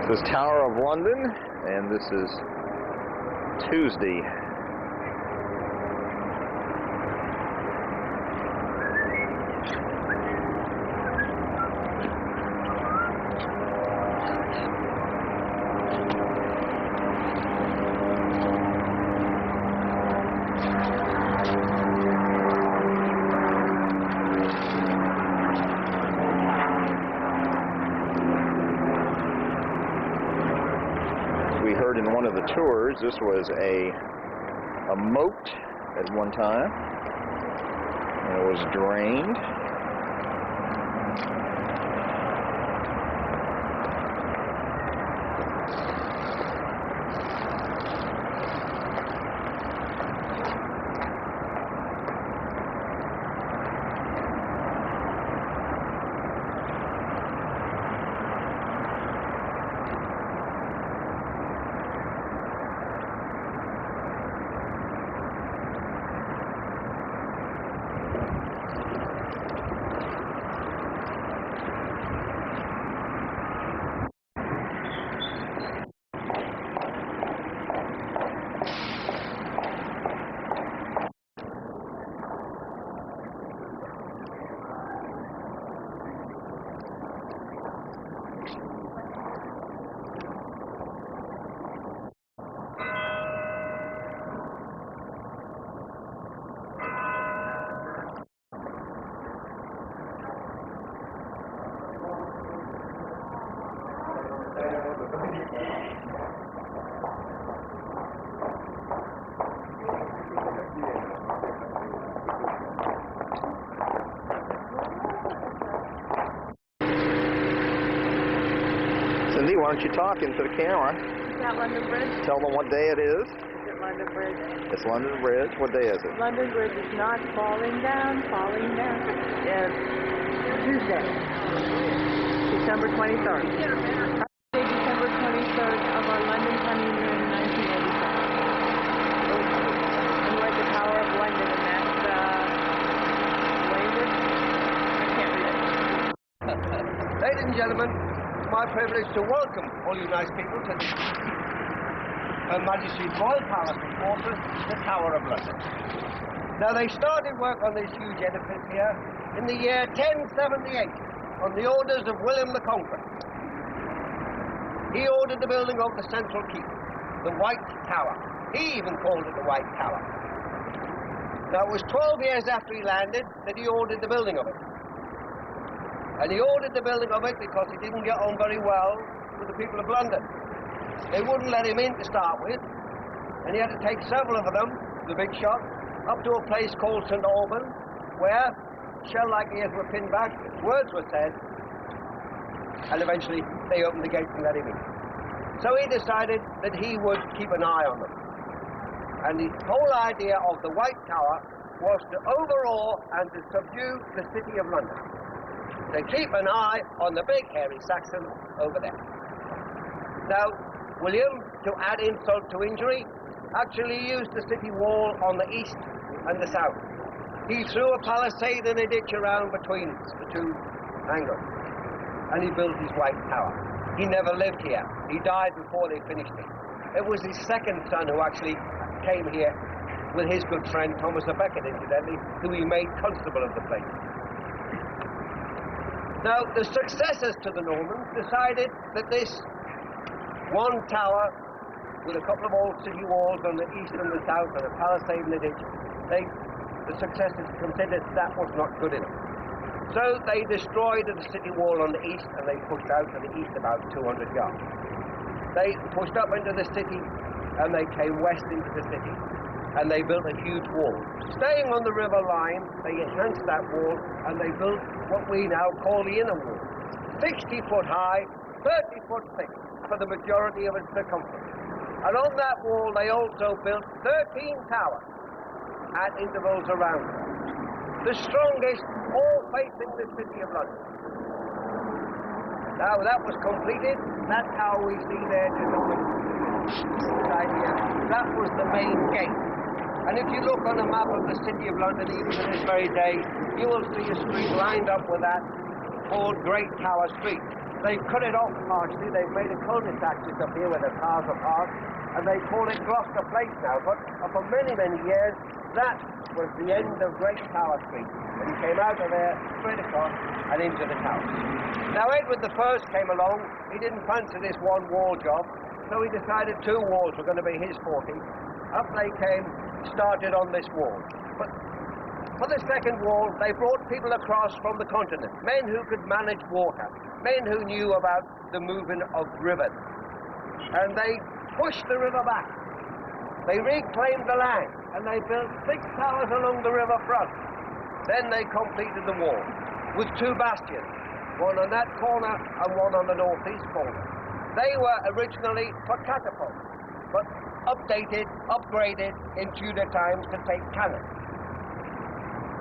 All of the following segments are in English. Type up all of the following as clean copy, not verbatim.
This is Tower of London, and this is Tuesday. We heard in one of the tours this was a moat at one time, and it was drained. Cindy, why don't you talk into the camera? Is that London Bridge? Tell them what day it is. Is it London Bridge? It's London Bridge. What day is it? London Bridge is not falling down, It's Tuesday, December 23rd. December 23rd of our London honeymoon in 1987. And we're at the Tower of London, and that's Wayward. I can't read it. Ladies and gentlemen, it's my privilege to welcome all you nice people to Her Majesty's Royal Palace of Forces, the Tower of London. Now, they started work on this huge edifice here in the year 1078 on the orders of William the Conqueror. He ordered the building of the central keep, the White Tower. He even called it the White Tower. Now, it was 12 years after he landed that he ordered the building of it. And he ordered the building of it because he didn't get on very well with the people of London. They wouldn't let him in to start with, and he had to take several of them, the big shot, up to a place called St. Alban, where shell-like ears were pinned back, words were said, and eventually they opened the gates and let him in. So he decided that he would keep an eye on them. And the whole idea of the White Tower was to overawe and to subdue the city of London. To keep an eye on the big hairy Saxon over there. Now, William, to add insult to injury, actually used the city wall on the east and the south. He threw a palisade and a ditch around between the two angles, and he built his White Tower. He never lived here. He died before they finished it. It was his second son who actually came here with his good friend Thomas à Becket, incidentally, who he made constable of the place. Now, the successors to the Normans decided that this one tower with a couple of old city walls on the east and the south and a palisade and a ditch, the successors considered that was not good enough. So they destroyed the city wall on the east and they pushed out to the east about 200 yards. They pushed up into the city and they came west into the city and they built a huge wall. Staying on the river line, they enhanced that wall and they built what we now call the inner wall. 60 foot high, 30 foot thick for the majority of its circumference. And on that wall they also built 13 towers at intervals around it. The strongest, all facing the city of London. Now that was completed, that tower we see there to the side here, that was the main gate. And if you look on a map of the city of London, even to this very day, you will see a street lined up with that called Great Tower Street. They've cut it off partially. They've made a cul-de-sac just up here where the cars are parked, and they call it Gloucester Place now. But for many, many years, that was the end of Great Tower Street. And you came out of there, straight across, and into the tower. Now, Edward I came along. He didn't fancy this one wall job, so he decided 2 walls were going to be his forte. Up they came, started on this wall. But for the second wall, they brought people across from the continent, men who could manage water, men who knew about the moving of rivers. And they pushed the river back. They reclaimed the land, and they built 6 towers along the river front. Then they completed the wall with 2 bastions, one on that corner and one on the northeast corner. They were originally for catapults, but updated, upgraded in Tudor times to take cannon.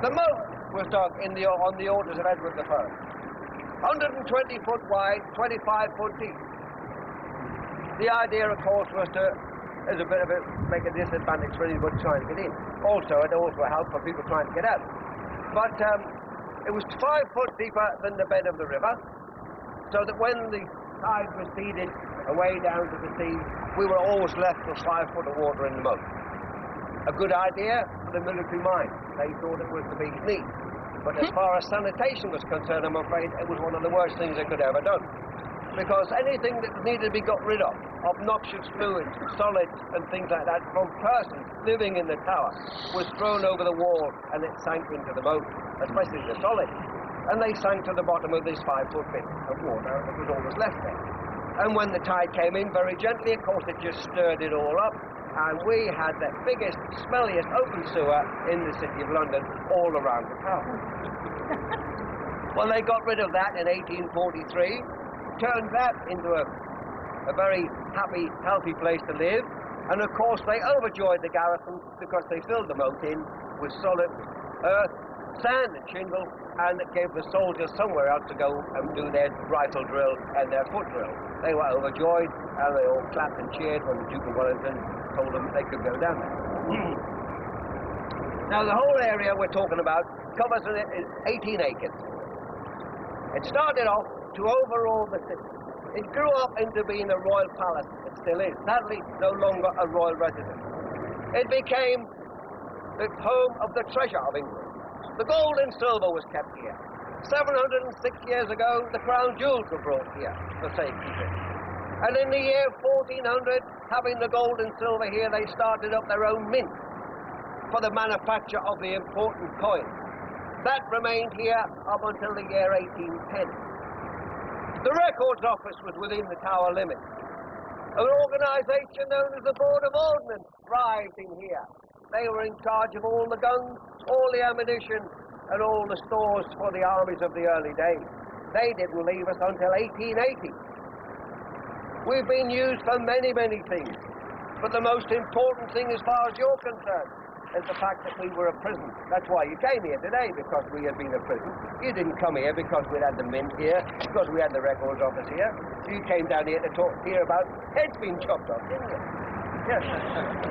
The moat was dug on the orders of Edward I. 120 foot wide, 25 foot deep. The idea, of course, was to, as a bit of a, make a disadvantage for anybody trying to get in. Also, it also helped for people trying to get out. But it was 5 foot deeper than the bed of the river, so that when the tide receded away down to the sea, we were always left with 5 foot of water in the moat. A good idea for the military mind. They thought it was the big need. But as far as sanitation was concerned, I'm afraid it was one of the worst things they could ever done. Because anything that needed to be got rid of, obnoxious fluids, solids and things like that, from persons living in the tower, was thrown over the wall and it sank into the moat, especially the solids. And they sank to the bottom of this 5 foot bit of water that was always left there. And when the tide came in very gently, of course, it just stirred it all up. And we had the biggest, smelliest open sewer in the city of London all around the tower. Well, they got rid of that in 1843, turned that into a very happy, healthy place to live. And of course, they overjoyed the garrison because they filled the moat in with solid earth, sand and shingle, and it gave the soldiers somewhere else to go and do their rifle drill and their foot drill. They were overjoyed, and they all clapped and cheered when the Duke of Wellington told them they could go down there. Now, the whole area we're talking about covers 18 acres. It started off to overall the city. It grew up into being a royal palace. It still is. Sadly, no longer a royal residence. It became the home of the treasure of England. The gold and silver was kept here. 706 years ago, the crown jewels were brought here for safekeeping. And in the year 1400, having the gold and silver here, they started up their own mint for the manufacture of the important coin. That remained here up until the year 1810. The Records Office was within the tower limits. An organisation known as the Board of Ordnance thrived in here. They were in charge of all the guns, all the ammunition, and all the stores for the armies of the early days. They didn't leave us until 1880. We've been used for many, many things. But the most important thing as far as you're concerned is the fact that we were a prison. That's why you came here today, because we had been a prison. You didn't come here because we had the mint here, because we had the Records Office here. You came down here to hear about heads being chopped off, didn't you? Yes.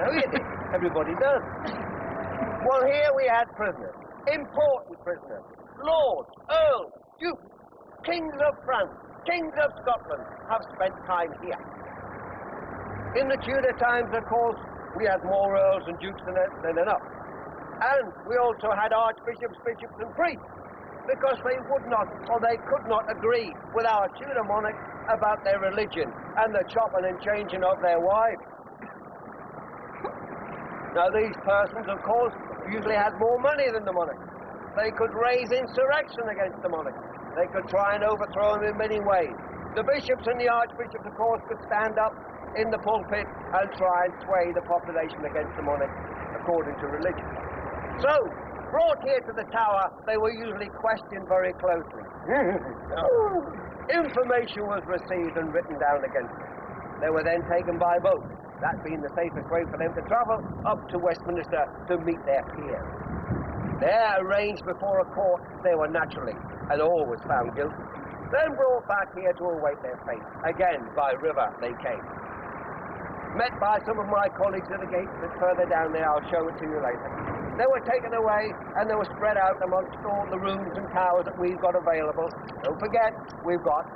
No, you did. Everybody does. Well, here we had prisoners. Important prisoners. Lords, earls, dukes, kings of France, kings of Scotland have spent time here. In the Tudor times, of course, we had more earls and dukes than enough. And we also had archbishops, bishops and priests, because they would not, or they could not agree with our Tudor monarchs about their religion and the chopping and changing of their wives. Now, these persons, of course, usually had more money than the monarch. They could raise insurrection against the monarch. They could try and overthrow him in many ways. The bishops and the archbishops, of course, could stand up in the pulpit and try and sway the population against the monarch according to religion. So, brought here to the tower, they were usually questioned very closely. Information was received and written down against them. They were then taken by boat, that being the safest way for them to travel up to Westminster to meet their peers. There, arranged before a court, they were naturally and always found guilty. Then brought back here to await their fate. Again, by river they came. Met by some of my colleagues at the gate a bit further down there. I'll show it to you later. They were taken away and they were spread out amongst all the rooms and towers that we've got available. Don't forget, we've got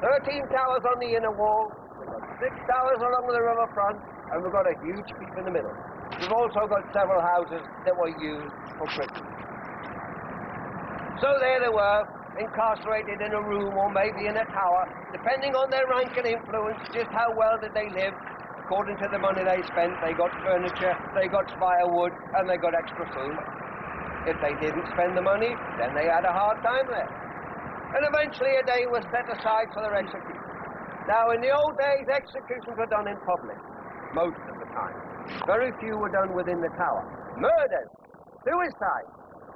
13 towers on the inner wall, we've got 6 towers along the riverfront, and we've got a huge keep in the middle. We've also got several houses that were used for prisons. So there they were, incarcerated in a room or maybe in a tower, depending on their rank and influence, just how well did they live. According to the money they spent, they got furniture, they got firewood, and they got extra food. If they didn't spend the money, then they had a hard time there. And eventually a day was set aside for their execution. Now, in the old days, executions were done in public, most of the time. Very few were done within the tower. Murders, suicide,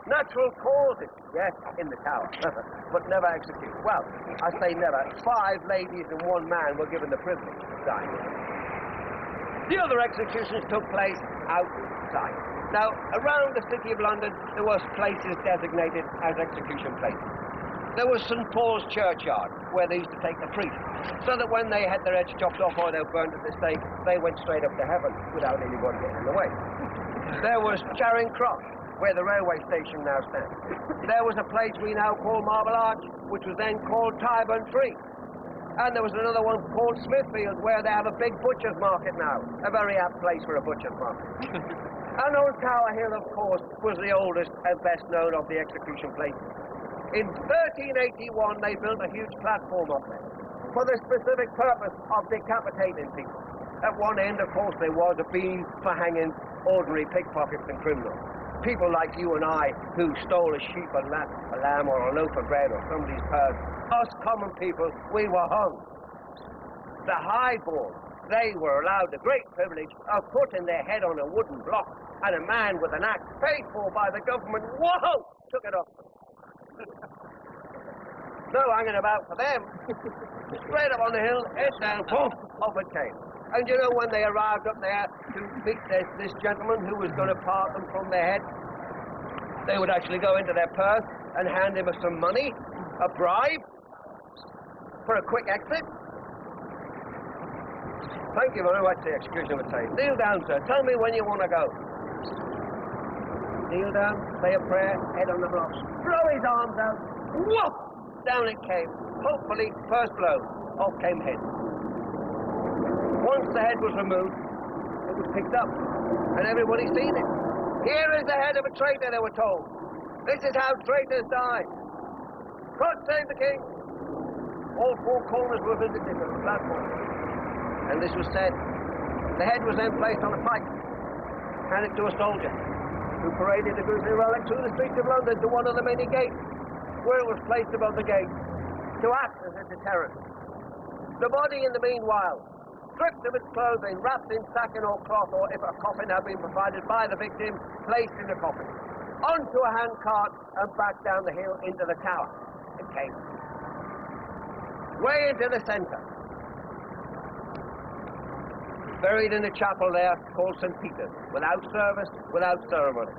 natural causes, yes, in the tower, but never executed. Well, I say never. 5 ladies and 1 man were given the privilege of dying. The other executions took place outside. Now, around the city of London, there were places designated as execution places. There was St. Paul's Churchyard, where they used to take the priests, so that when they had their heads chopped off or they were burned at the stake, they went straight up to heaven without anybody getting in the way. There was Charing Cross, where the railway station now stands. There was a place we now call Marble Arch, which was then called Tyburn Tree. And there was another one called Smithfield, where they have a big butcher's market now. A very apt place for a butcher's market. And on Tower Hill, of course, was the oldest and best known of the execution places. In 1381, they built a huge platform up there for the specific purpose of decapitating people. At one end, of course, there was a beam for hanging ordinary pickpockets and criminals. People like you and I who stole a sheep, a lamb, or a loaf of bread, or somebody's purse. Us common people, we were hung. The highborn, they were allowed the great privilege of putting their head on a wooden block, and a man with an axe, paid for by the government, whoa, took it off. No hanging about for them. Straight up on the hill, head down, boom, off it came. And you know, when they arrived up there to meet this gentleman who was going to part them from their head, they would actually go into their purse and hand him some money, a bribe, for a quick exit. Thank you very much, the executioner would say. Kneel down, sir. Tell me when you want to go. Kneel down, say a prayer, head on the blocks. Throw his arms out. Whoop! Down it came. Hopefully, first blow. Off came head. Once the head was removed, it was picked up. And everybody seen it. Here is the head of a traitor, they were told. This is how traitors die. God save the king. All 4 corners were visited on the platform. And this was said. The head was then placed on a pike, handed to a soldier, who paraded the grisly relic through the streets of London to one of the many gates, where it was placed above the gate to act as a deterrent. The body, in the meanwhile, stripped of its clothing, wrapped in sacking or cloth, or if a coffin had been provided by the victim, placed in a coffin, onto a handcart and back down the hill into the tower. It came way into the centre, buried in a chapel there called St. Peter's, without service, without ceremony.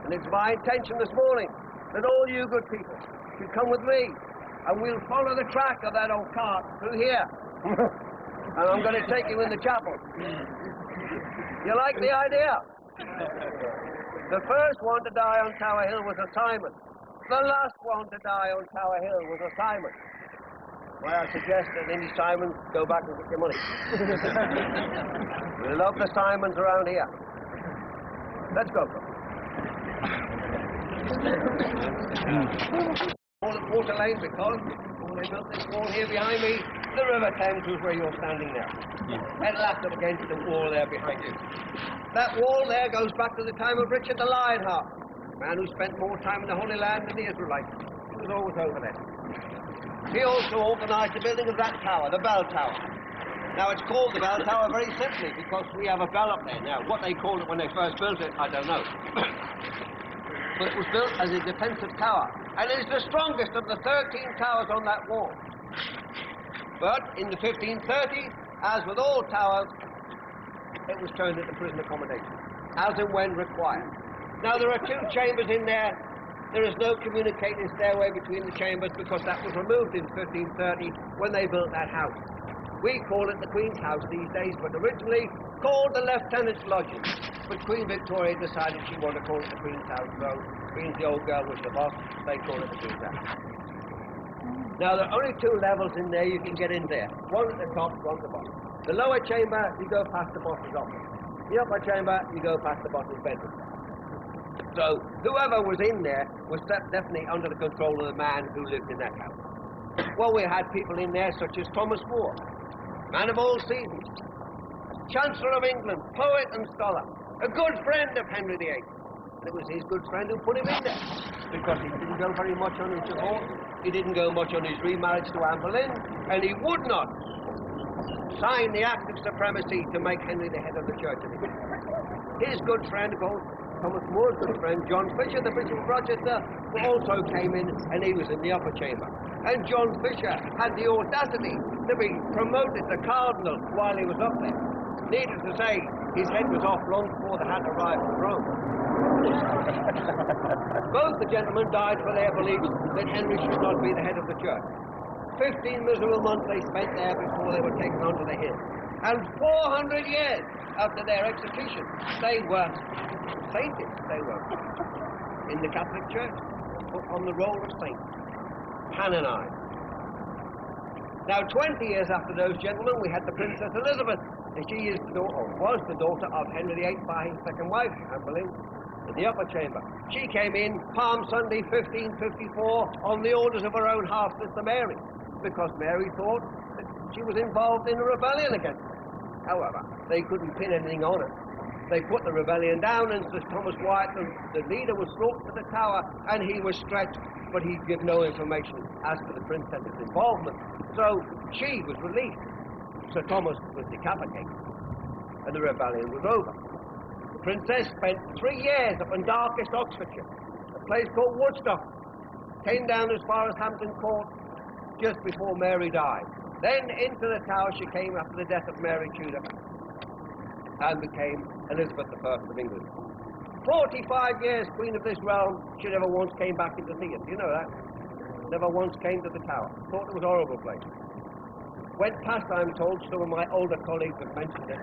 And it's my intention this morning that all you good people should come with me, and we'll follow the track of that old cart through here. And I'm going to take you in the chapel. You like the idea? The first one to die on Tower Hill was a Simon. The last one to die on Tower Hill was a Simon. Well, I suggest that any Simons go back and get your money. We love the Simons around here. Let's go. All the Water Lane, because when they built this wall here behind me, the River Thames was where you're standing now. It lapped up against the wall there behind you. That wall there goes back to the time of Richard the Lionheart, a man who spent more time in the Holy Land than the Israelites. He was always over there. He also organised the building of that tower, the bell tower. Now, it's called the bell tower very simply because we have a bell up there. Now, what they called it when they first built it, I don't know. But it was built as a defensive tower. And it is the strongest of the 13 towers on that wall. But in the 1530s, as with all towers, it was turned into prison accommodation, as and when required. Now, there are 2 chambers in there. There is no communicating stairway between the chambers because that was removed in 1530 when they built that house. We call it the Queen's House these days, but originally called the Lieutenant's Lodging. But Queen Victoria decided she wanted to call it the Queen's House, so being the old girl was the boss, they call it the Queen's House. Now, there are only two levels in there you can get in there. One at the top, one at the bottom. The lower chamber, you go past the boss's office. The upper chamber, you go past the boss's bedroom. So, whoever was in there was definitely under the control of the man who lived in that house. Well, we had people in there such as Thomas More, man of all seasons, Chancellor of England, poet and scholar, a good friend of Henry VIII. And it was his good friend who put him in there, because he didn't go very much on his divorce, he didn't go much on his remarriage to Anne Boleyn, and he would not sign the Act of Supremacy to make Henry the head of the church. His good friend, called Thomas More's good friend, John Fisher, the Bishop of Rochester, also came in, and he was in the upper chamber. And John Fisher had the audacity to be promoted to cardinal while he was up there. Needless to say, his head was off long before the hat arrived from Rome. Both the gentlemen died for their beliefs that Henry should not be the head of the church. 15 miserable months they spent there before they were taken onto the hill. And 400 years after their execution, they were sainted. They were in the Catholic Church, put on the roll of saints, canonized. Now, 20 years after those gentlemen, we had the Princess Elizabeth, and she is was the daughter of Henry VIII by his second wife, Anne Boleyn, in the upper chamber. She came in Palm Sunday 1554 on the orders of her own half-sister Mary, because Mary thought that she was involved in a rebellion against her. However, they couldn't pin anything on her. They put the rebellion down, and Sir Thomas Wyatt, the leader, was brought to the Tower, and he was stretched, but he'd give no information as to the princess's involvement. So she was released. Sir Thomas was decapitated, and the rebellion was over. The princess spent 3 years up in darkest Oxfordshire, a place called Woodstock. Came down as far as Hampton Court just before Mary died. Then into the Tower she came after the death of Mary Tudor, and became Elizabeth I of England. 45 years Queen of this realm, she never once came back into theatre. You know that? Never once came to the Tower. Thought it was a horrible place. Went past, I'm told, some of my older colleagues have mentioned it.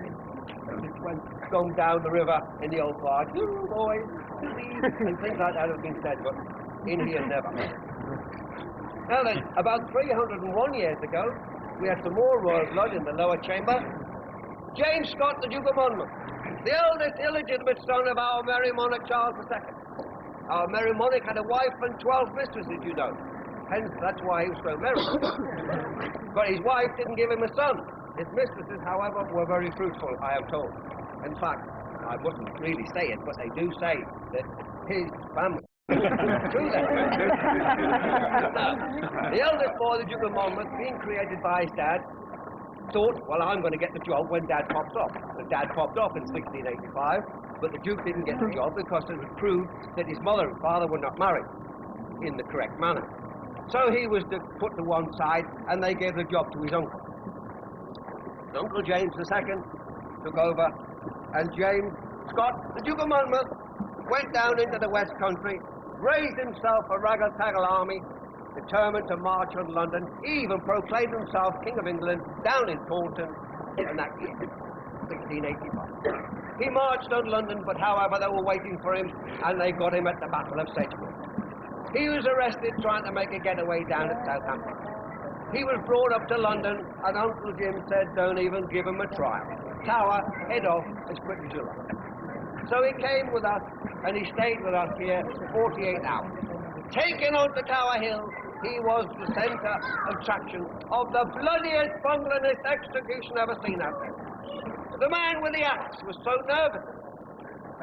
Went going down the river in the old barge, "Ooh, boys, please," and things like that have been said, but in here never. Now then, about 301 years ago, we had some more royal blood in the lower chamber. James Scott, the Duke of Monmouth, the eldest illegitimate son of our merry monarch Charles II. Our merry monarch had a wife and 12 mistresses, you know. Hence, that's why he was so merry. But his wife didn't give him a son. His mistresses, however, were very fruitful, I am told. In fact, I wouldn't really say it, but they do say that his family through that. Now, the eldest boy, the Duke of Monmouth, being created by his dad, thought, well, I'm going to get the job when Dad pops off. The Dad popped off in 1685, but the Duke didn't get the job because it was proved that his mother and father were not married in the correct manner. So he was put to one side, and they gave the job to his uncle. His uncle James II took over, and James Scott, the Duke of Monmouth, went down into the West Country, raised himself a raggle-taggle army, determined to march on London. He even proclaimed himself King of England down in Taunton in that year, 1685. He marched on London, but however, they were waiting for him, and they got him at the Battle of Sedgemoor. He was arrested trying to make a getaway down at Southampton. He was brought up to London, and Uncle Jim said, don't even give him a trial. Tower, head off as quick as you like. So he came with us, and he stayed with us here for 48 hours. Taken on to Tower Hill, he was the centre attraction of the bloodiest, bunglingest execution ever seen out there. The man with the axe was so nervous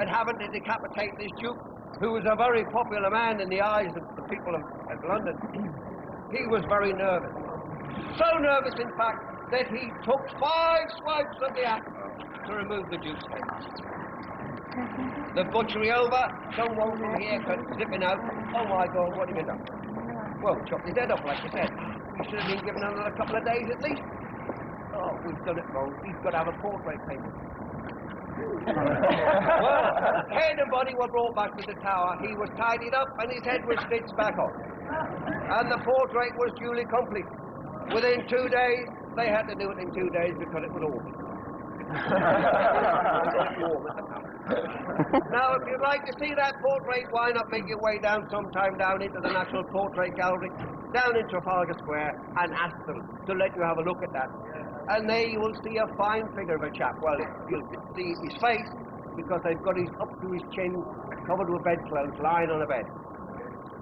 at having to decapitate this Duke, who was a very popular man in the eyes of the people of London. He was very nervous. So nervous, in fact, that he took 5 swipes of the axe to remove the Duke's head. The butchery over, someone from here comes zipping out. Oh my God, what have you done? Well, chopped his head off, like you said. He should have been given another couple of days at least. Oh, we've done it wrong. He's got to have a portrait painted. Well, head and body were brought back to the Tower. He was tidied up and his head was stitched back on. And the portrait was duly complete. Within 2 days, they had to do it in 2 days because it was awful. Now, if you'd like to see that portrait, why not make your way down sometime down into the National Portrait Gallery? down in Trafalgar Square and ask them to let you have a look at that. And there you will see a fine figure of a chap. Well, you'll see his face because they've got his up to his chin, covered with bedclothes, lying on a bed.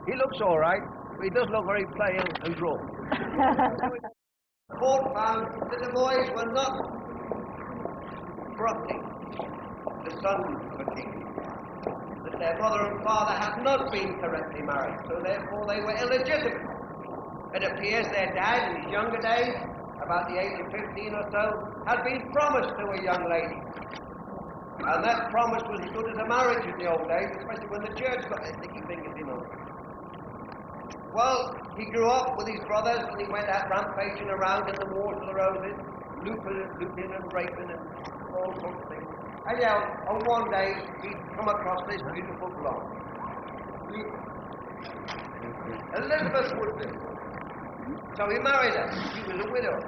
He looks all right, but he does look very pale and drawn. Ford found that the boys were not corrupting the sons of a king, that their mother and father had not been correctly married, so therefore they were illegitimate. It appears their dad in his younger days, about the age of 15 or so, had been promised to a young lady. And that promise was as good as a marriage in the old days, especially when the church got their sticky fingers in on it. Well, he grew up with his brothers and he went out rampaging around in the Wars of the Roses, looping and raping and all sorts of things. And yeah, on one day he'd come across this beautiful blonde, Elizabeth Woodville. So he married her. She was a widow.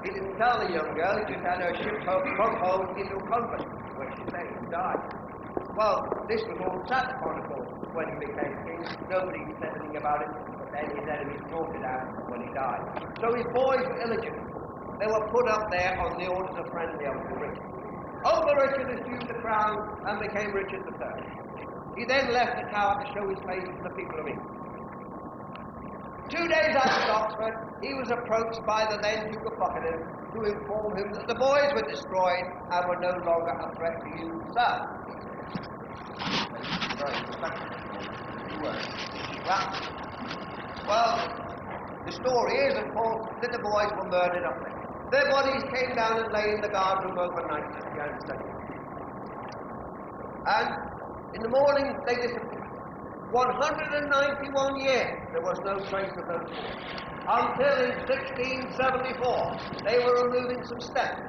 He didn't tell the young girl, he just had her shipped from home into a convent, where she lay and died. Well, this was all sat chronicled when he became king. Nobody said anything about it, but then his enemies brought it out when he died. So his boys were illegitimate. They were put up there on the orders of friendly Uncle Richard. Uncle Richard assumed the crown and became Richard III. He then left the Tower to show his face to the people of England. 2 days after Oxford, he was approached by the then Duke of Buckingham to inform him that the boys were destroyed and were no longer a threat to you, sir. Well, the story is, of course, that the boys were murdered up there. Their bodies came down and lay in the guard room overnight at the Anstey. And in the morning, they disappeared. 191 years, there was no trace of those boys. Until in 1674, they were removing some steps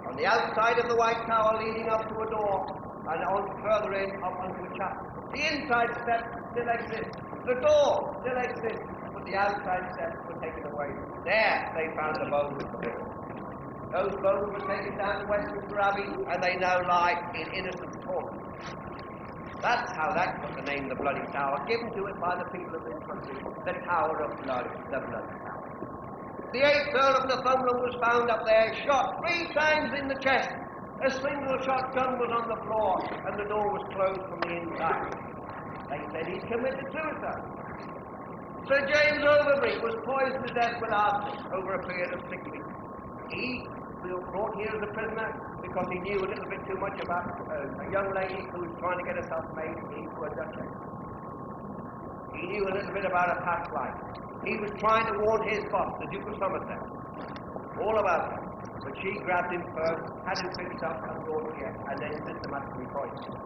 on the outside of the White Tower leading up to a door, and on further in, up onto a chapel. The inside steps still exist. The door still exists, but the outside steps were taken away. There, they found the bones of the boys. Those bones were taken down to Westminster Abbey, and they now lie in innocent corners. That's how that got the name the Bloody Tower, given to it by the people of this country, the Tower of Blood, the Bloody Tower. The 8th Earl of Northumberland was found up there, shot 3 times in the chest. A single shotgun was on the floor, and the door was closed from the inside. They said he committed suicide. Sir James Overbury was poisoned to death with arsenic over a period of 6 weeks. He was brought here as a prisoner because he knew a little bit too much about a young lady who was trying to get herself made into a duchess. He knew a little bit about her past life. He was trying to warn his boss, the Duke of Somerset, all about her. But she grabbed him first, had him fixed up and brought here, and then systematically poisoned.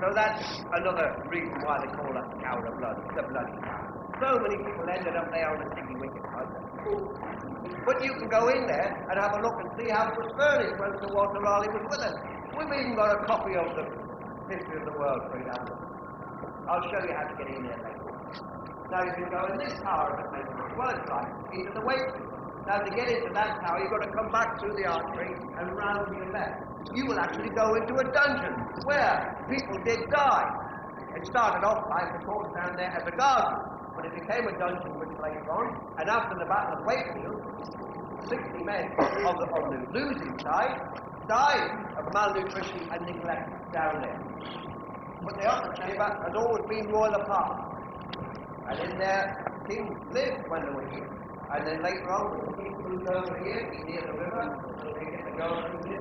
So that's another reason why they call that the Tower of Blood, the Bloody Tower. So many people ended up there on a sticky wicket. But you can go in there and have a look and see how it was furnished when Sir Walter Raleigh was with us. We've even got a copy of the History of the World for example. I'll show you how to get in there later. Now you can go in this tower of the place as well as like into the waiting. Now to get into that tower you've got to come back through the archway and round to your left. You will actually go into a dungeon where people did die. It started off like the court down there as a garden. But it became a dungeon which later on, and after the Battle of Wakefield, 60 men on the losing side died of malnutrition and neglect down there. But the upper chamber has always been royal apart. And in there, kings lived when they were here. And then later on, when the king moved over here, near the river, so they get to go through here,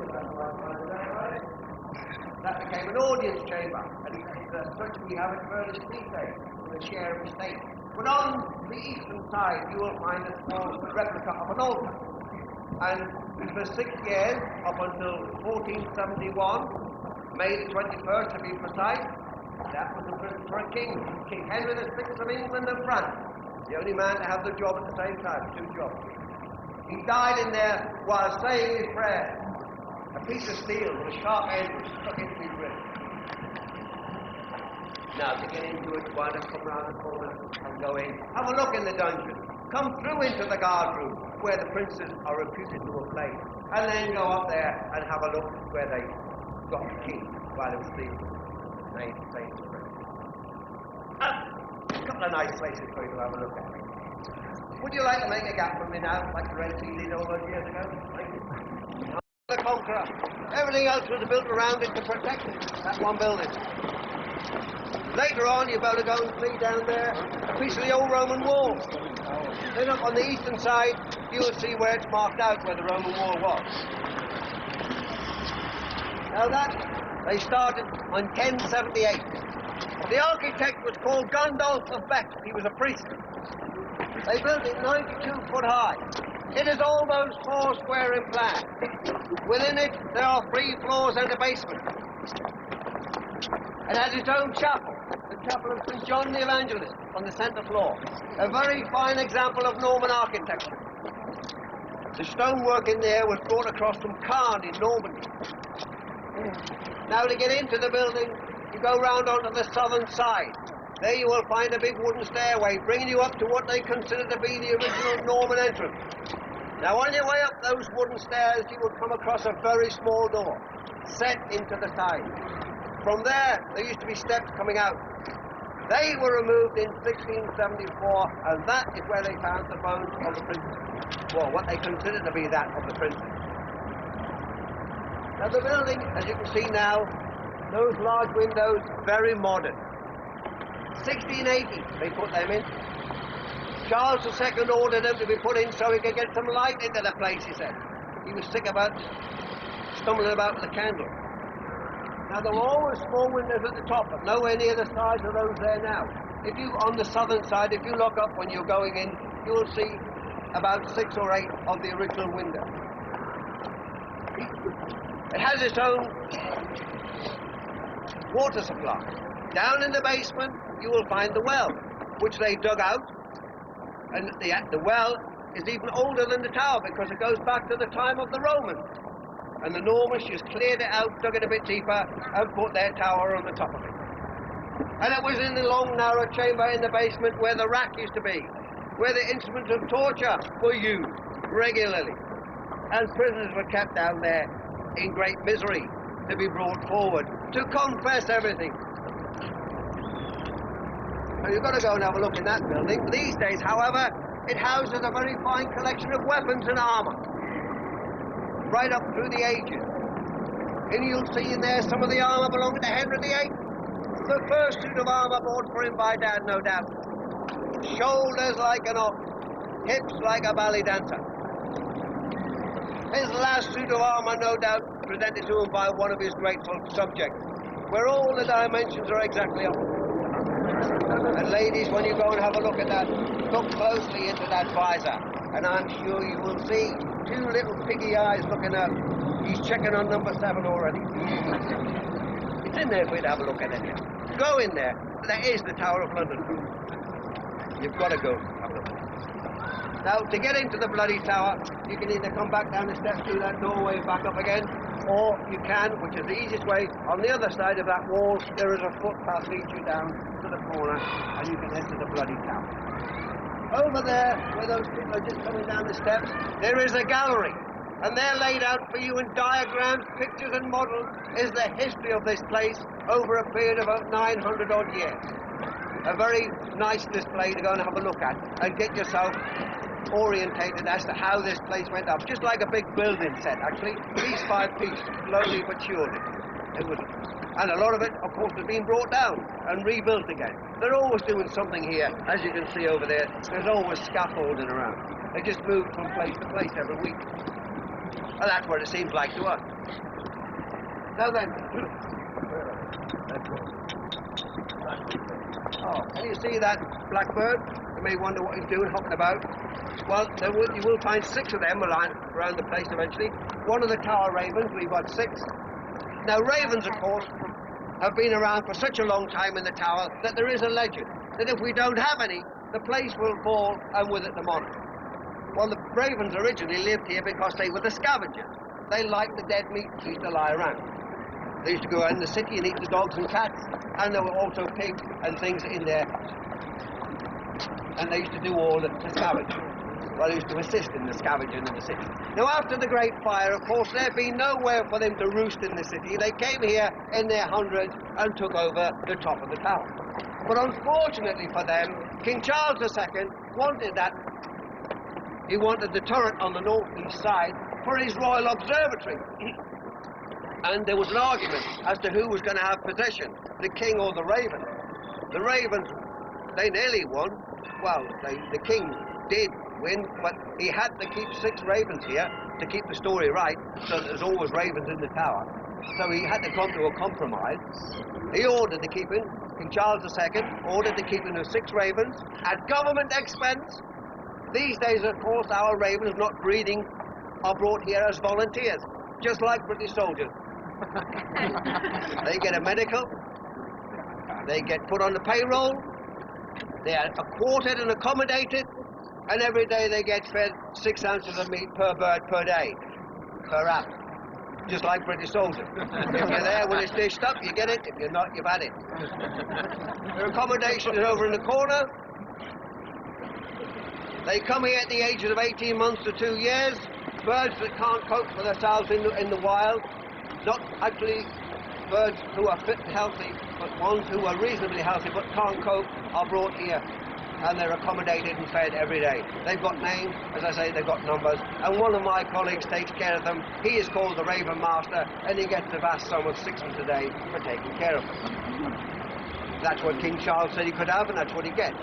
that became an audience chamber. And such we have it furnished these days, with a share of the state. But on the eastern side, you will find a small replica of an altar. And for 6 years, up until 1471, May the 21st to be precise, that was the prison for a king, King Henry VI of England and France. The only man to have the job at the same time, 2 jobs. He died in there while saying his prayer. A piece of steel with a sharp end was stuck into his wrist. Now, to get into it, why not come round the corner and go in? Have a look in the dungeon. Come through into the guard room, where the princes are reputed to have played. And then go up there and have a look where they got the king while it was sleeping. They say his prayer. couple of nice places for you to have a look at. Would you like to make a gap for me now, like the Red Sea did all those years ago? The Conqueror. Everything else was built around it to protect it, that one building. Later on, you're about to go and see down there a piece of the old Roman wall. Then up on the eastern side, you'll see where it's marked out where the Roman wall was. Now that, they started on 1078. The architect was called Gundulf of Beck. He was a priest. They built it 92 foot high. It is almost 4 square in plan. Within it, there are 3 floors and a basement. It has its own chapel, the chapel of St. John the Evangelist, on the centre floor. A very fine example of Norman architecture. The stonework in there was brought across from Caen in Normandy. Now to get into the building, you go round onto the southern side. There you will find a big wooden stairway bringing you up to what they consider to be the original Norman entrance. Now on your way up those wooden stairs, you will come across a very small door, set into the side. From there used to be steps coming out. They were removed in 1674, and that is where they found the bones of the princess. Well, what they consider to be that of the princess. Now the building, as you can see now, those large windows, very modern. 1680, they put them in. Charles II ordered them to be put in so he could get some light into the place, he said. He was sick about stumbling about with a candle. Now, there were always small windows at the top, but nowhere near the size of those there now. If you, on the southern side, if you look up when you're going in, you will see about 6 or 8 of the original windows. It has its own water supply. Down in the basement, you will find the well, which they dug out. And the well is even older than the tower because it goes back to the time of the Romans. And the Normans just cleared it out, dug it a bit deeper, and put their tower on the top of it. And it was in the long, narrow chamber in the basement where the rack used to be, where the instruments of torture were used regularly. And prisoners were kept down there in great misery to be brought forward to confess everything. So you've got to go and have a look in that building. These days, however, it houses a very fine collection of weapons and armour, right up through the ages. And you'll see in there some of the armour belonging to Henry VIII. The first suit of armour bought for him by Dad, no doubt. Shoulders like an ox, hips like a ballet dancer. His last suit of armour, no doubt, presented to him by one of his grateful subjects, where all the dimensions are exactly up. And ladies, when you go and have a look at that, look closely into that visor, and I'm sure you will see 2 little piggy eyes looking up. He's checking on number 7 already. It's in there for you to have a look at it. Go in there. There is the Tower of London. You've got to go have a look. Now, to get into the bloody tower, you can either come back down the steps through that doorway back up again, or you can, which is the easiest way, on the other side of that wall, there is a footpath leads you down to the corner, and you can enter the bloody tower. Over there, where those people are just coming down the steps, there is a gallery, and there laid out for you in diagrams, pictures and models is the history of this place over a period of about 900 odd years. A very nice display to go and have a look at and get yourself orientated as to how this place went up. Just like a big building set, actually, piece by piece, slowly but surely. It was, and a lot of it, of course, has been brought down and rebuilt again. They're always doing something here, as you can see over there. There's always scaffolding around. They just move from place to place every week. And that's what it seems like to us. Now then, oh, can you see that blackbird? You may wonder what he's doing, hopping about. Well, you will find 6 of them around the place eventually. One of the tower ravens, we've got 6. Now, ravens, of course, have been around for such a long time in the tower that there is a legend that if we don't have any, the place will fall and with it the monarch. Well, the ravens originally lived here because they were the scavengers. They liked the dead meat that used to lie around. They used to go out in the city and eat the dogs and cats, and there were also pigs and things in there. And they used to do all the scavenging. Well, they used to assist in the scavenging in the city. Now, after the Great Fire, of course, there'd been nowhere for them to roost in the city. They came here in their hundreds and took over the top of the tower. But unfortunately for them, King Charles II wanted that. He wanted the turret on the northeast side for his royal observatory. And there was an argument as to who was going to have possession, the king or the raven. The ravens, they nearly won. Well, the king did win, but he had to keep 6 ravens here to keep the story right, so there's always ravens in the tower. So he had to come to a compromise. He ordered the keeping, King Charles II ordered the keeping of 6 ravens at government expense. These days, of course, our ravens not breeding are brought here as volunteers, just like British soldiers. They get a medical, they get put on the payroll, they are quartered and accommodated, and every day they get fed 6 ounces of meat per bird per day, per app, just like British soldiers. If you're there when it's dished up, you get it. If you're not, you've had it. Their accommodation is over in the corner. They come here at the ages of 18 months to 2 years. Birds that can't cope for themselves in the wild, not actually birds who are fit and healthy, but ones who are reasonably healthy but can't cope are brought here, and they're accommodated and fed every day. They've got names, as I say, they've got numbers, and one of my colleagues takes care of them. He is called the Raven Master, and he gets the vast sum of 600 a day for taking care of them. That's what King Charles said he could have, and that's what he gets.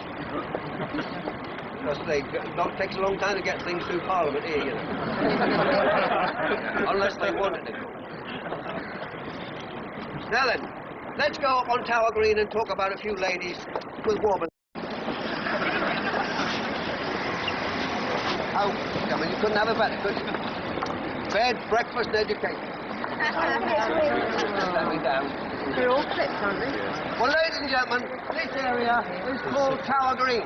Because it takes a long time to get things through Parliament here, you know. Unless they wanted it. Now then, let's go up on Tower Green and talk about a few ladies with women. Oh, I mean, you couldn't have a better, could you? Bed, breakfast, and education. Let me down. They're all clipped, aren't they? Well, ladies and gentlemen, this area is called Tower Green.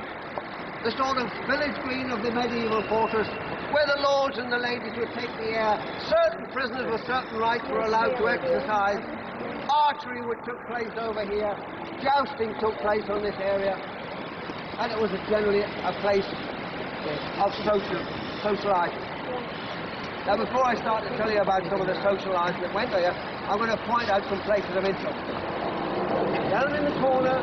The sort of village green of the medieval fortress, where the lords and the ladies would take the air. Certain prisoners with certain rights were allowed to exercise. Archery took place over here. Jousting took place on this area. And it was generally a place of socialising. Now, before I start to tell you about some of the socialising that went there, I'm going to point out some places of interest. Down in the corner,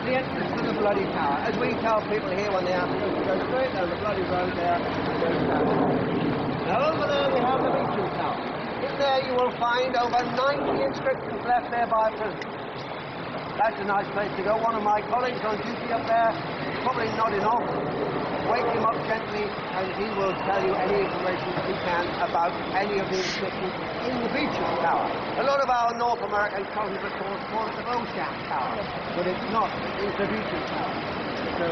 the entrance to the Bloody Tower. As we tell people here when they ask us to go straight down the bloody road there, now over there we have the Beecham Tower. In there you will find over 90 inscriptions left there by prisoners. That's a nice place to go. One of my colleagues on duty up there, probably nodding off. Wake him up gently and he will tell you any information he can about any of the inscriptions in the Beecham Tower. A lot of our North American cousins, of course, call it the Beauchamp Tower, but it's not. It's the Beecham Tower. So,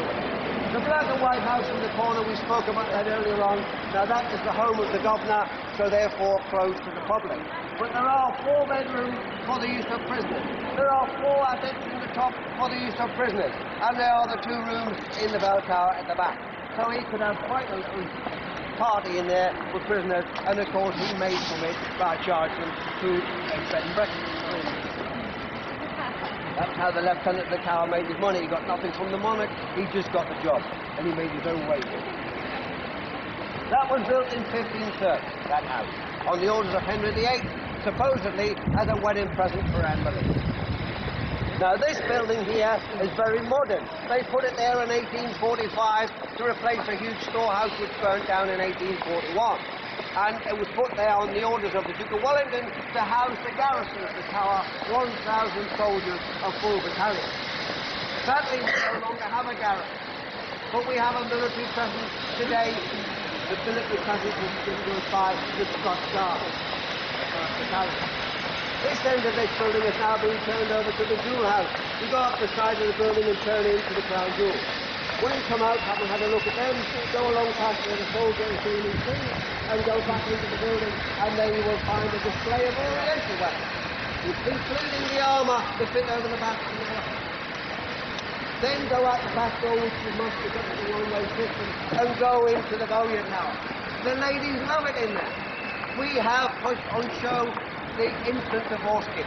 the black and white house in the corner, we spoke about that earlier on. Now that is the home of the governor, so therefore closed to the public. But there are 4 bedrooms for the use of prisoners. There are 4 attics in the top for the use of prisoners. And there are the 2 rooms in the bell tower at the back. So he could have quite a little party in there with prisoners, and of course he made from it by charging them food and bed and breakfast. That's how the lieutenant of the tower made his money. He got nothing from the monarch, he just got the job, and he made his own wages. That was built in 1530, that house, on the orders of Henry VIII, supposedly as a wedding present for Anne Boleyn. Now this building here is very modern. They put it there in 1845 to replace a huge storehouse which burnt down in 1841. And it was put there on the orders of the Duke of Wellington to house the garrison of the tower, 1,000 soldiers of full battalion. Sadly, we no longer have a garrison, but we have a military presence today. The military presence is given by the Scots Guards battalion. This end of this building is now being turned over to the Jewel House. You go up the side of the building and turn into the Crown Jewel. When you come out, having had a look at them, go along past where the soldiers are doing these things, and go back into the building, and then you will find a display of Oriental weapons, including the armour that fit over the back of the weapon. Then go out the back door, which is must be got the one-way system, and go into the Bowyer Tower. The ladies love it in there. We have put on show the instant divorce kit.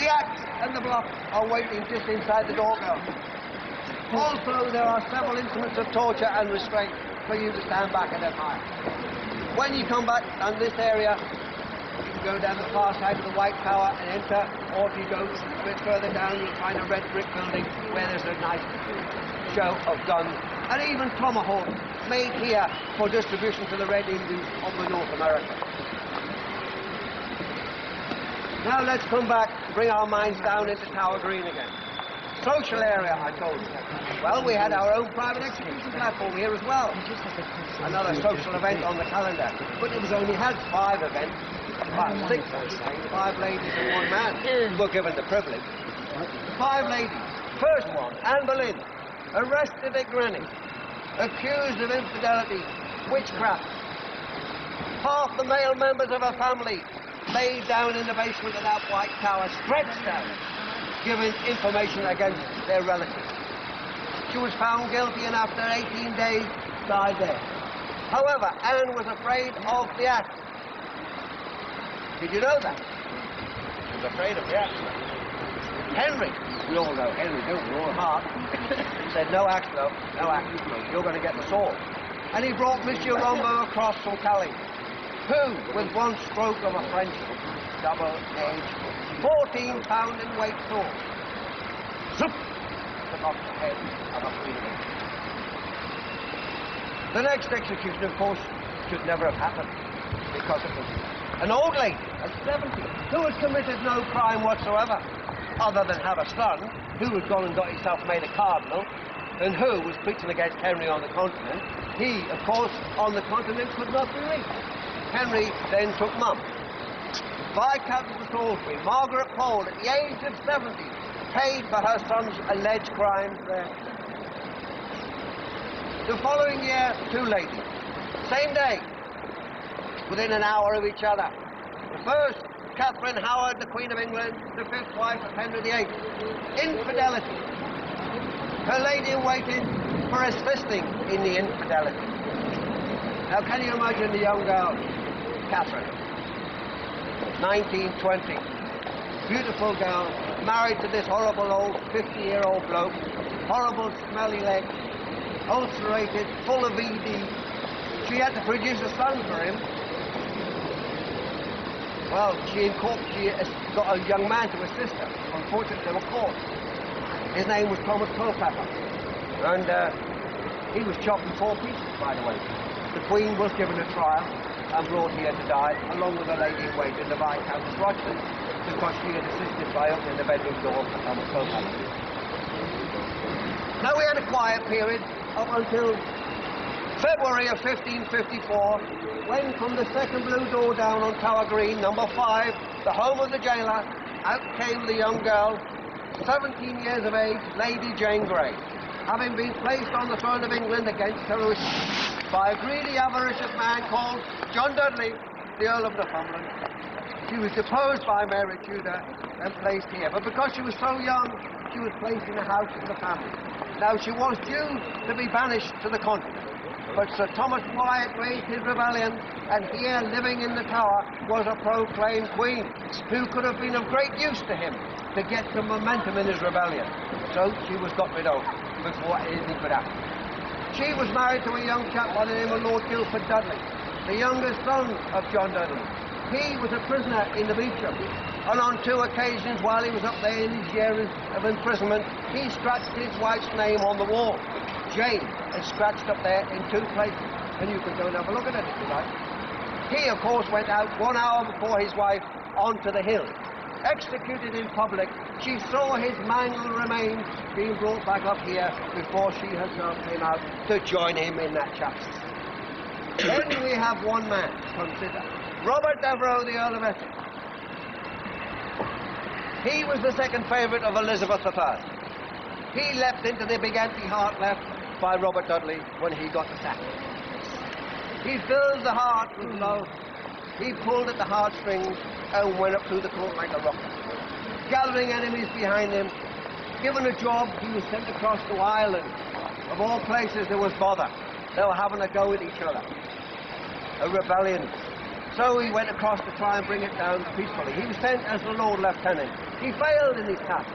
The axe and the block are waiting just inside the doorbell. Also, there are several instruments of torture and restraint for you to stand back and admire. When you come back on this area, you can go down the far side of the White Tower and enter, or if you go a bit further down, you'll find a red brick building where there's a nice show of guns and even tomahawks made here for distribution to the Red Indians of the North America. Now let's come back, bring our minds down into Tower Green again. Social area, I told you. Well, we had our own private execution platform here as well. Another social event on the calendar. But it was only had 5 events. Well, 6, I should say. 5 ladies and 1 man were given the privilege. 5 ladies. First one, Anne Boleyn, arrested at Greenwich, accused of infidelity, witchcraft. Half the male members of her family laid down in the basement of that White Tower, stretched out, giving information against their relatives. She was found guilty and after 18 days died there. However, Anne was afraid of the axe. Did you know that? She was afraid of the axe. Henry, we all know Henry, don't we? All heart, said, no axe, love, no axe, you're going to get the sword. And he brought Monsieur Rombo across from Calais, who, with one stroke of a French double-edged 14-pound in weight sword, zoop, took off the head of a queen. The next execution, of course, should never have happened, because it was an old lady of 70 who had committed no crime whatsoever, other than have a son who had gone and got himself made a cardinal, and who was preaching against Henry on the continent. He, of course, on the continent could not be reached. Henry then took Mum. Viscountess of Salisbury, Margaret Pole, at the age of 70, paid for her son's alleged crimes there. The following year, 2 ladies, same day, within an hour of each other. The first, Catherine Howard, the Queen of England, the 5th wife of Henry VIII. Infidelity. Her lady-in-waiting for assisting in the infidelity. Now, can you imagine the young girl, Catherine, 1920, beautiful girl, married to this horrible old 50-year-old bloke, horrible smelly legs, ulcerated, full of ED. She had to produce a son for him. Well, she got a young man to assist her. Unfortunately, they were caught. His name was Thomas Culpepper, and he was chopped in 4 pieces, by the way. The Queen was given a trial and brought here to die, along with a lady-in-waiting, the Viscountess Rochford, because she had assisted by opening the bedroom door for Thomas Culpepper. Now, we had a quiet period up until February of 1554, when from the second blue door down on Tower Green, number 5, the home of the jailer, out came the young girl, 17 years of age, Lady Jane Grey, having been placed on the throne of England against her wish by a greedy, avaricious man called John Dudley, the Earl of Northumberland. She was deposed by Mary Tudor and placed here, but because she was so young, she was placed in the house of the family. Now, she was due to be banished to the continent, but Sir Thomas Wyatt raised his rebellion, and here, living in the Tower, was a proclaimed queen, who could have been of great use to him to get some momentum in his rebellion. So she was got rid of before anything could happen. She was married to a young chap by the name of Lord Guildford Dudley, the youngest son of John Dudley. He was a prisoner in the Beauchamp, and on 2 occasions while he was up there in his years of imprisonment, he scratched his wife's name on the wall. Jane is scratched up there in 2 places, and you can go and have a look at it if you like. He, of course, went out 1 hour before his wife onto the hill. Executed in public, she saw his mangled remains being brought back up here before she herself came out to join him in that chapel. Then we have one man to consider, Robert Devereux, the Earl of Essex. He was the second favourite of Elizabeth I. He leapt into the big empty heart left by Robert Dudley when he got the sack. He filled the heart with love. He pulled at the heartstrings and went up through the court like a rocket. Gathering enemies behind him, given a job, he was sent across to Ireland. Of all places, there was bother. They were having a go at each other. A rebellion. So he went across to try and bring it down peacefully. He was sent as the Lord Lieutenant. He failed in his task.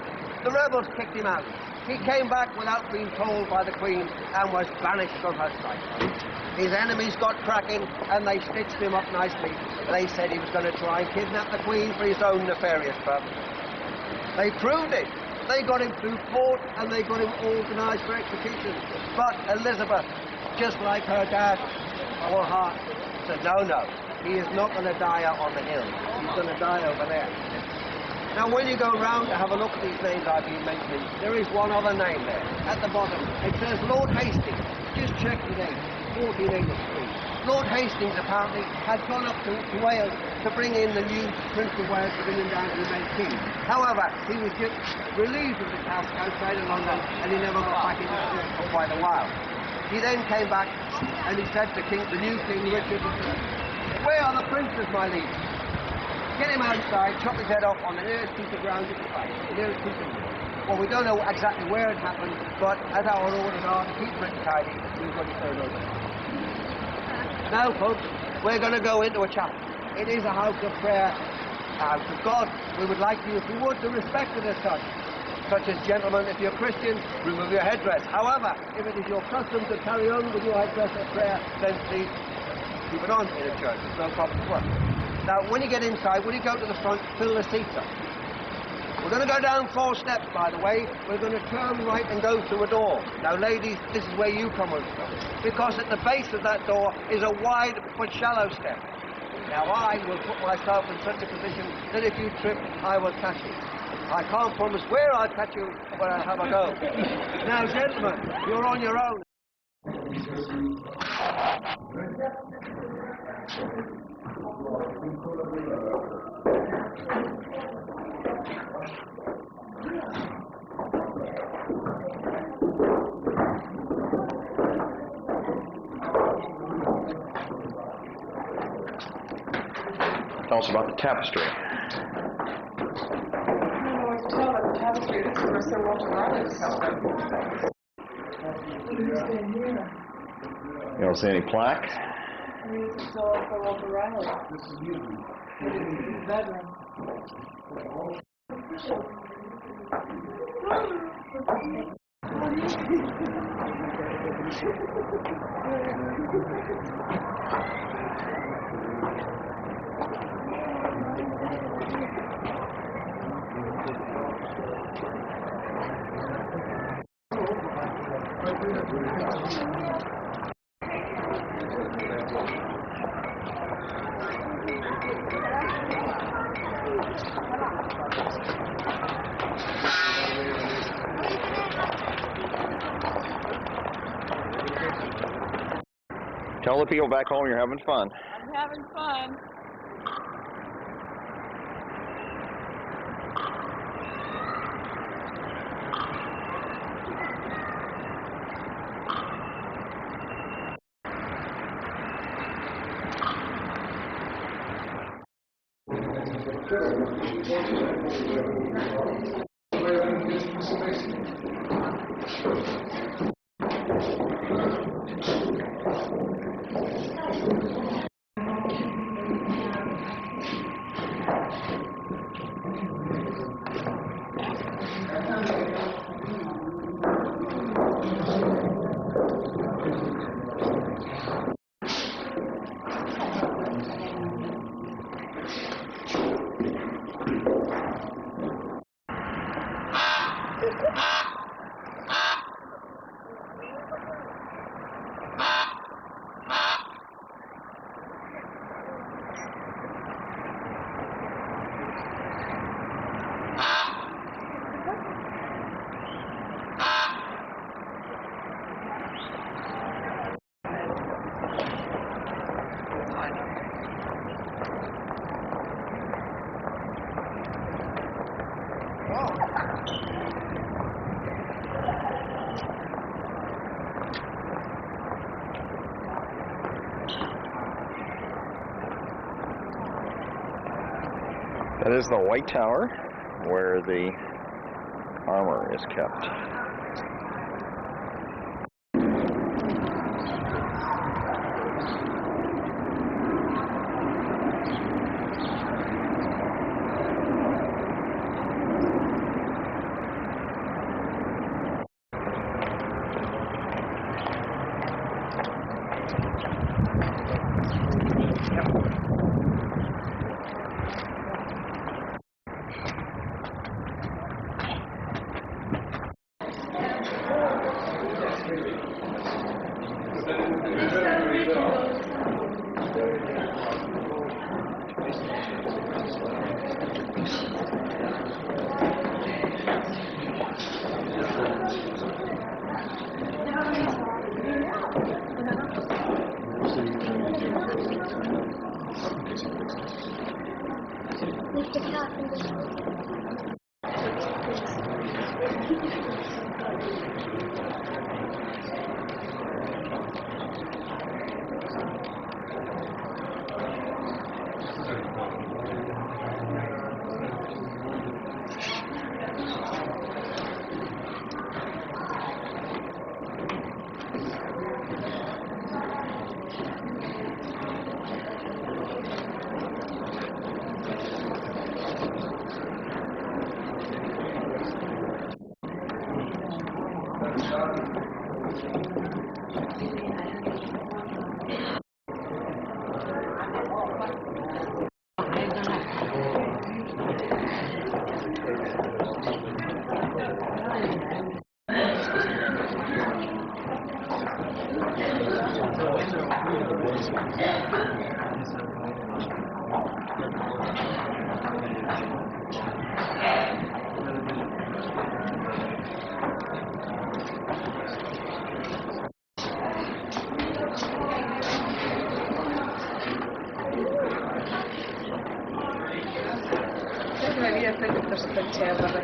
The rebels kicked him out. He came back without being told by the Queen and was banished from her sight. His enemies got cracking and they stitched him up nicely they said he was going to try and kidnap the Queen for his own nefarious purposes. They proved it. They got him through court and they got him organised for execution. But Elizabeth, just like her dad, our heart, said, no, he is not going to die out on the hill. He's going to die over there. Now, when you go round to have a look at these names I've been mentioning, there is one other name there. At the bottom, it says Lord Hastings. Just check the date, 1483. Lord Hastings apparently had gone up to Wales to bring in the new Prince of Wales to bring him down to be made king. However, he was just relieved of the task outside of London and he never got back into it for quite a while. He then came back and he said to the new King Richard III, where are the princes, my liege? Get him outside, chop his head off on the nearest piece of ground you can find. The nearest piece of ground. Well, we don't know exactly where it happened, but as our orders are to keep Britain tidy, we've got to turn over. Now, folks, we're going to go into a chapel. It is a house of prayer, a house of God. We would like you, if you would, to respect it as such. Such as, gentlemen, if you're Christian, remove your headdress. However, if it is your custom to carry on with your headdress at prayer, then please keep it on in a church. There's no problem at all. Now, when you get inside, when you go to the front, fill the seats up. We're going to go down 4 steps, by the way. We're going to turn right and go through a door. Now, ladies, this is where you come in from, because at the base of that door is a wide but shallow step. Now, I will put myself in such a position that if you trip, I will catch you. I can't promise where I'll catch you, but I'll have a go. Now, gentlemen, you're on your own. Tell us about the tapestry. I don't know what to tell about the tapestry. This is where Sir Walter Raleigh was held. You don't see any plaque? It's all Sir Walter Raleigh. His bedroom. Tell the people back home you're having fun. I'm having fun. That is the White Tower, where the armor is kept. Debería hacer que esto se chévere.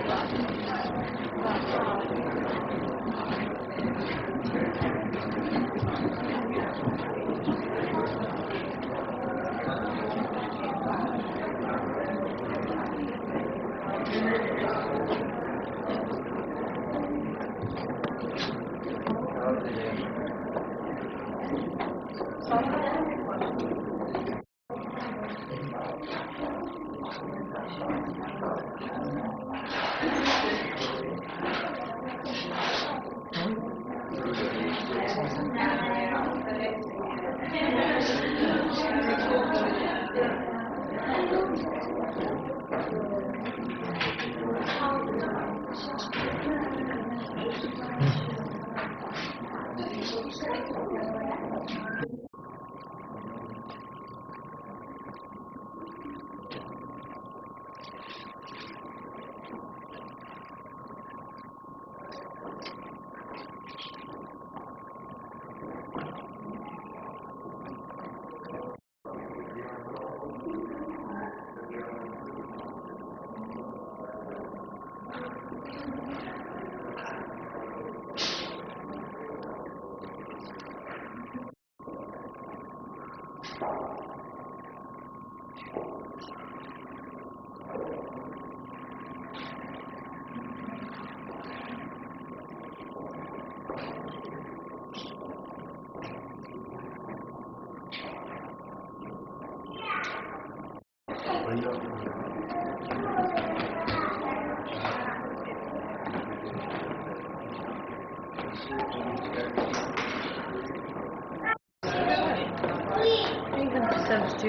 Since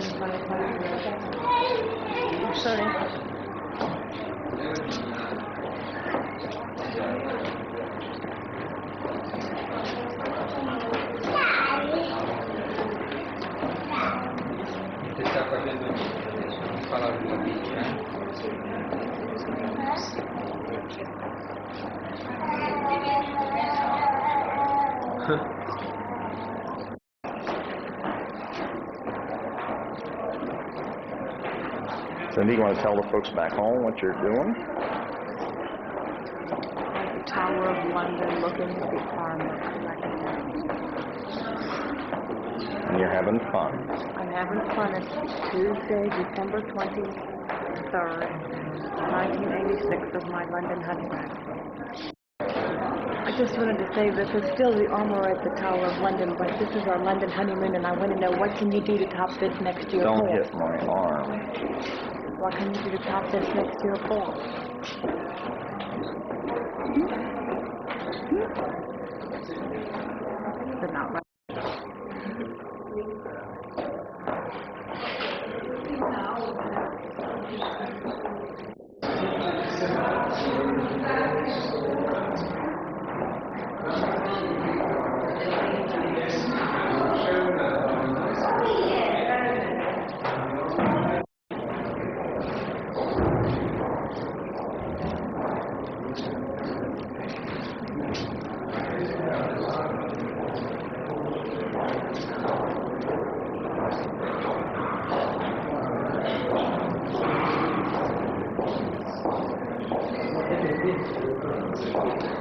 2005. I'm sorry. Ti sta facendo niente adesso, non fa la lavatrice, Cindy, you want to tell the folks back home what you're doing? The Tower of London, looking at the armor. And you're having fun. I'm having fun. It's Tuesday, December 23rd, 1986 of my London honeymoon. I just wanted to say this is still the armor at the Tower of London, but this is our London honeymoon, and I want to know what can you do to top this next to your Don't pool? hit my arm. What can you do to top this next to your pool? But not right. Thank you.